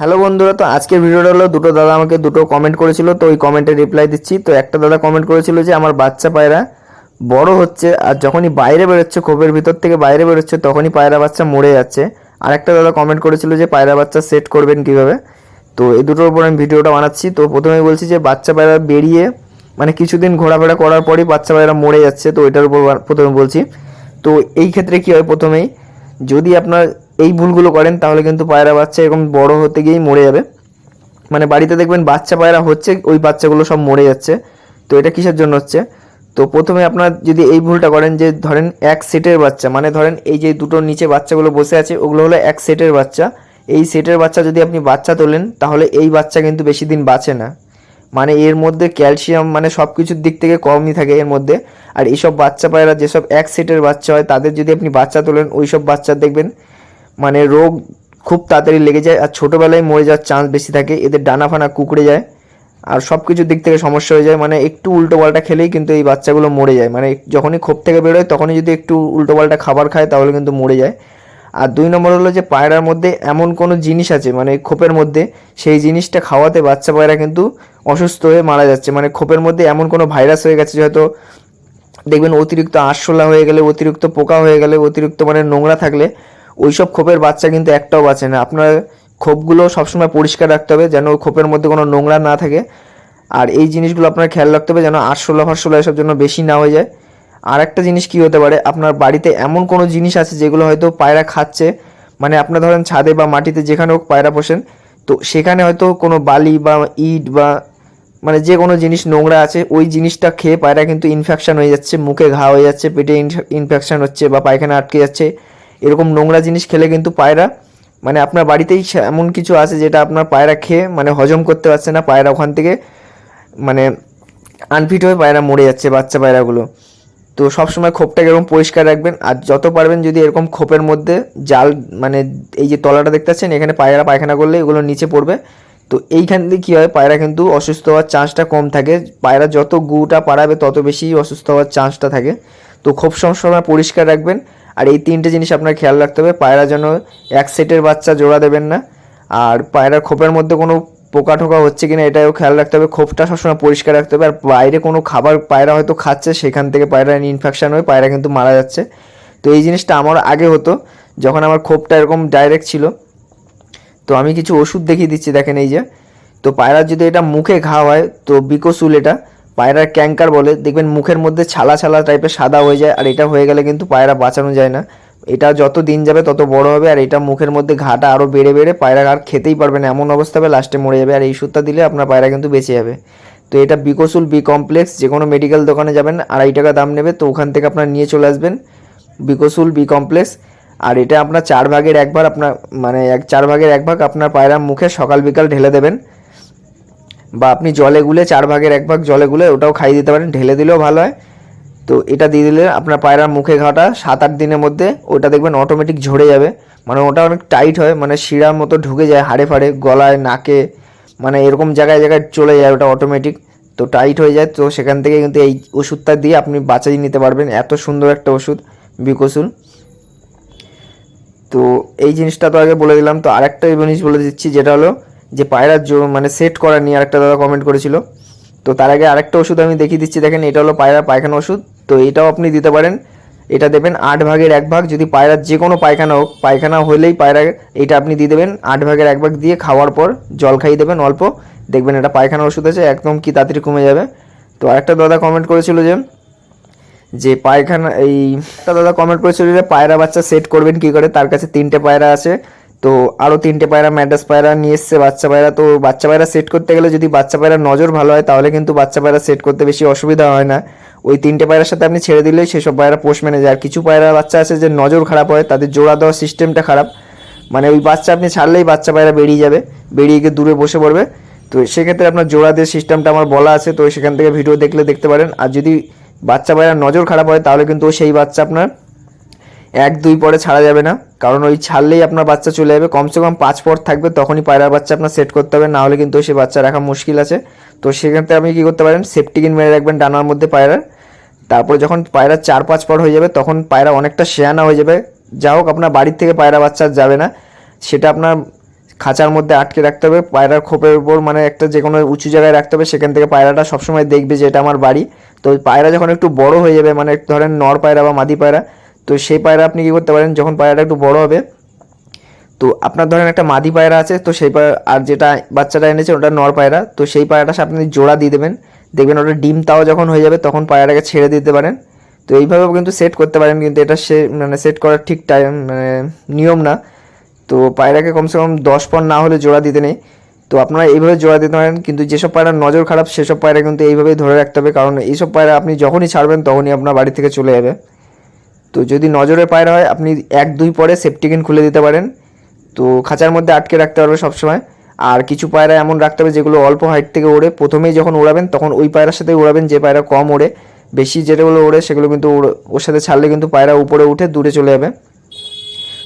Hello বন্ধুরা, তো আজকের ভিডিওটা হলো দুটো দাদা আমাকে দুটো কমেন্ট করেছিল, তো ওই কমেন্টের রিপ্লাই দিচ্ছি। তো একটা দাদা কমেন্ট করেছিল যে আমার বাচ্চা পায়রা বড় হচ্ছে আর যখনই বাইরে বেরোচ্ছে, খোপের ভিতর থেকে বাইরে বেরোচ্ছে তখনই পায়রা বাচ্চা মরে যাচ্ছে। আর একটা দাদা কমেন্ট করেছিল যে পায়রা বাচ্চা সেট করবেন কিভাবে। তো এই দুটোর উপর আমি ভিডিওটা বানাচ্ছি। তো প্রথমেই বলছি যে বাচ্চা পায়রা বেরিয়ে মানে কিছুদিন ঘোরাফেরা করার পরই বাচ্চা পায়রা মরে যাচ্ছে, তো এটার উপর প্রথমে বলছি। তো এই ক্ষেত্রে কী হয়, প্রথমেই যদি আপনার এই ভুলগুলো করেন তাহলে কিন্তু পায়রা বাচ্চা এরকম বড় হতে গিয়েই মরে যাবে। মানে বাড়িতে দেখবেন বাচ্চা পায়রা হচ্ছে, ওই বাচ্চাগুলো সব মরে যাচ্ছে। তো এটা কিসের জন্য হচ্ছে? তো প্রথমে আপনার যদি এই ভুলটা করেন যে ধরেন এক সেটের বাচ্চা, মানে ধরেন এই যে দুটো নিচে বাচ্চাগুলো বসে আছে ওগুলো হলো এক সেটের বাচ্চা। এই সেটের বাচ্চা যদি আপনি বাচ্চা তোলেন তাহলে এই বাচ্চা কিন্তু বেশি দিন বাঁচে না। মানে এর মধ্যে ক্যালসিয়াম মানে সব কিছুর দিক থেকে কমই থাকে এর মধ্যে। আর এইসব বাচ্চা পায়রা যেসব এক সেটের বাচ্চা হয় তাদের যদি আপনি বাচ্চা তোলেন, ওই সব বাচ্চা দেখবেন মানে রোগ খুব তাড়াতাড়ি লেগে যায় আর ছোটোবেলায় মরে যাওয়ার চান্স বেশি থাকে। এদের ডানা ফানা কুঁকড়ে যায় আর সব কিছুর দিক থেকে সমস্যা হয়ে যায়। মানে একটু উল্টোপাল্টা খেলেই কিন্তু এই বাচ্চাগুলো মরে যায়। মানে যখনই খোপ থেকে বেরোয় তখনই যদি একটু উল্টোপাল্টা খাবার খায় তাহলে কিন্তু মরে যায়। আর দুই নম্বর হলো যে পায়রার মধ্যে এমন কোনো জিনিস আছে মানে খোপের মধ্যে, সেই জিনিসটা খাওয়াতে বাচ্চা পায়রা কিন্তু অসুস্থ হয়ে মারা যাচ্ছে। মানে খোপের মধ্যে এমন কোনো ভাইরাস হয়ে গেছে, হয়তো দেখবেন অতিরিক্ত আরশোলা হয়ে গেলে, অতিরিক্ত পোকা হয়ে গেলে, অতিরিক্ত মানে নোংরা থাকলে ওইসব খোপের বাচ্চা কিন্তু একটাও বাঁচে না। আপনার খোপগুলো সবসময় পরিষ্কার রাখতে হবে যেন খোপের মধ্যে কোনো নোংরা না থাকে। আর এই জিনিসগুলো আপনার খেয়াল রাখতে হবে যেন আরশোলা ফারশোলা এসব জন্য বেশি না হয়ে যায়। আর একটা জিনিস কী হতে পারে, আপনার বাড়িতে এমন কোনো জিনিস আছে যেগুলো হয়তো পায়রা খাচ্ছে, মানে আপনার ধরেন ছাদে বা মাটিতে যেখানে হোক পায়রা পোষেন, তো সেখানে হয়তো কোনো বালি বা ইট বা মানে যে কোনো জিনিস নোংরা আছে, ওই জিনিসটা খেয়ে পায়রা কিন্তু ইনফেকশান হয়ে যাচ্ছে, মুখে ঘা হয়ে যাচ্ছে, পেটে ইনফেকশান হচ্ছে বা পায়খানা আটকে যাচ্ছে। এরকম নোংরা জিনিস খেলে কিন্তু পায়রা মানে আপনার বাড়িতেই এমন কিছু আছে যেটা আপনার পায়রা খেয়ে মানে হজম করতে পারছে না, পায়রা ওখান থেকে মানে আনফিট হয়ে পায়রা মরে যাচ্ছে বাচ্চা পায়রাগুলো। তো সবসময় খোপটাকে এরকম পরিষ্কার রাখবেন। আর যত পারবেন যদি এরকম খোপের মধ্যে জাল মানে এই যে তলাটা দেখতে পাচ্ছেন এখানে পায়রা পায়খানা করলে এগুলো নিচে পড়বে, তো এইখান দিয়ে কী হয় পায়রা কিন্তু অসুস্থ হওয়ার চান্সটা কম থাকে। পায়রা যত গুটা পাড়াবে তত বেশি অসুস্থ হওয়ার চান্সটা থাকে। তো খোপ সবসময় পরিষ্কার রাখবেন। আর এই তিনটে জিনিস আপনার খেয়াল রাখতে হবে, পায়রা যেন এক সেটের বাচ্চা জোড়া দেবেন না। আর পায়রার খোপের মধ্যে কোনো পোকা টোকা হচ্ছে কিনা এটাও খেয়াল রাখতে হবে। খোপটা সবসময় পরিষ্কার রাখতে হবে। আর বাইরে কোনো খাবার পায়রা হয়তো খাচ্ছে, সেখান থেকে পায়রা ইনফেকশান হয়ে পায়রা কিন্তু মারা যাচ্ছে। তো এই জিনিসটা আমার আগে হতো যখন আমার খোপটা এরকম ডাইরেক্ট ছিল। তো আমি কিছু ওষুধ দেখিয়ে দিচ্ছি, দেখেন এই যে। তো পায়রার যদি এটা মুখে ঘা হয় তো বিকোসুল, এটা পায়রার ক্যাঙ্কার বলে, দেখবেন মুখের মধ্যে ছালা ছালা টাইপের সাদা হয়ে যায়। আর এটা হয়ে গেলে কিন্তু পায়রা বাঁচানো যায় না। এটা যত দিন যাবে তত বড় হবে আর এটা মুখের মধ্যে ঘাটা আরও বেড়ে বেড়ে পায়রা আর খেতেই পারবে না, এমন অবস্থা হবে লাস্টে মরে যাবে। আর এই ওষুধটা দিলে আপনার পায়রা কিন্তু বেঁচে যাবে। তো এটা বিকোসুল বি কমপ্লেক্স, যে কোনো মেডিকেল দোকানে যাবেন 2.5 টাকা দাম নেবে, তো ওখান থেকে আপনার নিয়ে চলে আসবেন বিকোসুল বি কমপ্লেক্স। আর এটা আপনার 4 ভাগের 1 ভাগ আপনার মানে 4 ভাগের 1 ভাগ আপনার পায়রার মুখে সকাল বিকাল ঢেলে দেবেন, বা আপনি জলে গুলে 4 ভাগের 1 ভাগ জলে গুলে ওটাও খাইয়ে দিতে পারেন, ঢেলে দিলেও ভালো হয়। তো এটা দিয়ে দিলে আপনার পায়রার মুখে ঘাটা 7-8 দিনের মধ্যে ওটা দেখবেন অটোমেটিক ঝরে যাবে। মানে ওটা অনেক টাইট হয়, মানে শিরার মতো ঢুকে যায় হাড়ে ফাড়ে, গলায়, নাকে, মানে এরকম জায়গায় জায়গায় চলে যায় ওটা অটোমেটিক। তো টাইট হয়ে যায়, তো সেখান থেকে কিন্তু এই ওষুধটা দিয়ে আপনি বাঁচিয়ে নিতে পারবেন। এত সুন্দর একটা ওষুধ বিকোসুল। তো এই জিনিসটা তো আগে বলে দিলাম। তো আরেকটা জিনিস বলে দিচ্ছি, যেটা হলো যে পায়রার মানে সেট করা নিয়ে আরেকটা দাদা কমেন্ট করেছিল। তো তার আগে আরেকটা ওষুধ আমি দেখিয়ে দিচ্ছি, দেখেন এটা হলো পায়রার পায়খানা ওষুধ। তো এটাও আপনি দিতে পারেন। এটা দেবেন 8 ভাগের 1 ভাগ, যদি পায়রার যে কোনো পায়খানা হোক, পায়খানা হলেই পায়রা এইটা আপনি দিয়ে দেবেন 8 ভাগের 1 ভাগ দিয়ে খাওয়ার পর জল খাইয়ে দেবেন অল্প, দেখবেন এটা পায়খানা ওষুধ আছে একদম কি তাড়াতাড়ি কমে যাবে। তো আরেকটা দাদা কমেন্ট করেছিল যে পায়খানা এই একটা দাদা কমেন্ট করেছিল যে পায়রা বাচ্চা সেট করবেন কী করে, তার কাছে 3টে পায়রা আছে। তো আরও 3টে পায়রা ম্যাডাস পায়রা নিয়ে এসছে বাচ্চা পায়রা। তো বাচ্চা পায়রা সেট করতে গেলে যদি বাচ্চা পায়রার নজর ভালো হয় তাহলে কিন্তু বাচ্চা পায়রা সেট করতে বেশি অসুবিধা হয় না। ওই 3টে পায়রার সাথে আপনি ছেড়ে দিলেই সেসব পায়রা পোষ মেনে যায়। আর কিছু পায়রা বাচ্চা আছে যে নজর খারাপ হয়, তাদের জোড়া দেওয়ার সিস্টেমটা খারাপ, মানে ওই বাচ্চা আপনি ছাড়লেই বাচ্চা পায়রা বেরিয়ে যাবে, বেরিয়ে গিয়ে দূরে বসে পড়বে। তো সেক্ষেত্রে আপনার জোড়া দেওয়ার সিস্টেমটা আমার বলা আছে, তো সেখান থেকে ভিডিও দেখলে দেখতে পারেন। আর যদি বাচ্চা পায়রার নজর খারাপ হয় তাহলে কিন্তু সেই বাচ্চা আপনার 1-2 পরে ছাড়া যাবে না, কারণ ওই ছাড়লেই আপনার বাচ্চা চলে যাবে। কমসে কম 5 পর থাকবে তখনই পায়রার বাচ্চা আপনার সেট করতে হবে, না হলে কিন্তু সেই বাচ্চা রাখা মুশকিল আছে। তো সেক্ষেত্রে আপনি কী করতে পারেন, সেফটিকিন মেরে রাখবেন ডানার মধ্যে পায়রার। তারপরে যখন পায়রা 4-5 পর হয়ে যাবে তখন পায়রা অনেকটা শেয়ানা হয়ে যাবে, যা হোক আপনার বাড়ির থেকে পায়রা বাচ্চা যাবে না, সেটা আপনার খাঁচার মধ্যে আটকে রাখতে হবে, পায়রার খোপের উপর মানে একটা যে কোনো উঁচু জায়গায় রাখতে হবে, সেখান থেকে পায়রাটা সবসময় দেখবে যে এটা আমার বাড়ি। তো পায়রা যখন একটু বড় হয়ে যাবে, মানে ধরেন নর পায়রা বা মাদি পায়রা, তো সেই পায়রা আপনি কী করতে পারেন, যখন পায়রাটা একটু বড় হবে, তো আপনার ধরেন একটা মাদি পায়রা আছে, তো সেই পায়রা আর যেটা বাচ্চাটা এনেছে ওটা নর পায়রা, তো সেই পায়রাটার সাথে আপনি জোড়া দিয়ে দেবেন, দেখবেন ওটা ডিম তাও যখন হয়ে যাবে তখন পায়রাটাকে ছেড়ে দিতে পারেন। তো এইভাবেও কিন্তু সেট করতে পারেন, কিন্তু এটা মানে সেট করার ঠিক টাইম মানে নিয়ম না। তো পায়রাকে কমসে কম 10 পর না হলে জোড়া দিতে নেই। তো আপনারা এইভাবে জোড়া দিতে পারেন, কিন্তু যেসব পায়রার নজর খারাপ সেসব পায়রা কিন্তু এইভাবেই ধরে রাখতে হবে, কারণ এইসব পায়রা আপনি যখনই ছাড়বেন তখনই আপনার বাড়ি থেকে চলে যাবে। তো যদি নজরের পায়রা হয় আপনি 1-2 পরে সেফটিকিন খুলে দিতে পারেন, তো খাঁচার মধ্যে আটকে রাখতে পারবে সবসময়। আর কিছু পায়রা এমন রাখতে হবে যেগুলো অল্প হাইট থেকে ওড়ে, প্রথমেই যখন ওড়াবেন তখন ওই পায়রার সাথে উড়াবেন যে পায়রা কম ওড়ে, বেশি যেগুলো ওড়ে সেগুলো কিন্তু ওর সাথে ছাড়লে কিন্তু পায়রা উপরে উঠে দূরে চলে যাবে।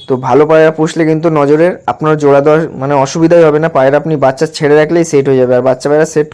তো ভালো পায়রা পুষলে কিন্তু নজরের আপনার জোড়া দেওয়ার মানে অসুবিধাই হবে না, পায়রা আপনি বাচ্চা ছেড়ে রাখলেই সেট হয়ে যাবে, আর বাচ্চা পায়রা সেট